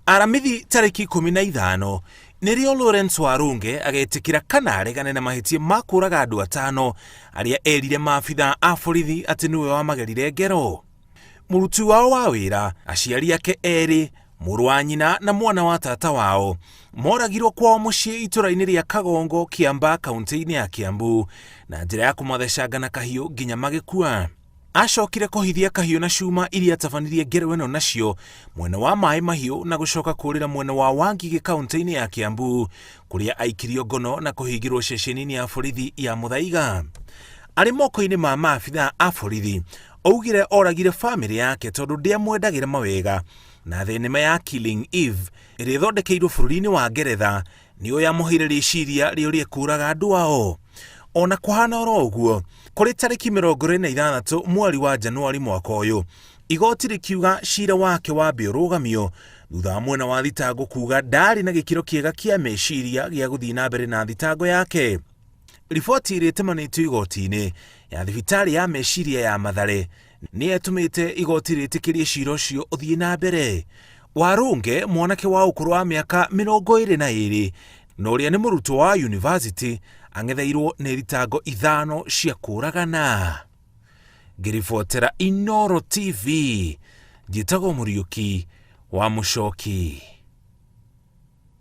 Aramithi tariki 15 nĩrĩo Lawrence Warunge agetikira kana aregane na mahitia ma kũraga andũ 5 arĩa erire maabitha a borithi atĩ nĩwe wamagerire ngero. Mũruti wao wa wĩra, aciari ake erĩ, mũrũ wa nyina na mwana wa tata wao moragirwo kwao mũciĩ itũra-inĩ rĩa Kagongo, Kiambaa, kaunti-inĩ ya Kiambu na njĩra ya kũmathecanga na kahiũ nginya magĩkua. Acokire kũhithia kahiũ na cuma iria atabanirie ngero ĩno nacio mwena wa Maĩ Mahiũ na gũcoka kũrĩra mwena wa Wangigĩ, kaunti-inĩ ya Kiambu, kũrĩa aikirio ngono na kũhingĩrwo ceceni-inĩ ya borithi ya Muthaiga. Arĩ moko-inĩ ma maabitha a borithi, ougire oragire famĩlĩ yake tondũ ndiamwendagĩra mawega, na thenema ya Killing Eve ĩrĩa ĩthondekeirwo bũrũri-inĩ wa Ngeretha nĩyo yamũheire rĩciria rĩũrie kũraga andũ ao. Ona kũhana oro ũguo, kũrĩ tarĩki 26 mweri wa Januari mwaka ũyũ, igoti rĩkiuga cira wake wambe ũrũgamio thutha wa mwena wa thitango kuga ndarĩ na gĩkĩro kĩega kĩa meciria gĩa gũthiĩ na mbere na thitango yake. Riboti ĩrĩa ĩtemanĩtio igoti-inĩ ya thibitarĩ ya meciria ya Mathare nĩ ĩtũmĩte igoti rĩtĩkĩrie cira ũcio ũthiĩ na mbere. Warunge, mwanake wa ũkũrũ wa mĩaka 22 na ũrĩa nĩ mũrutwo wa yunivasĩtĩ, ang'etheirwo nĩ thitango 5 cia kũragana. Ngĩribotera Inooro TV, njĩtagwo Mũriũki wa Mũchoki.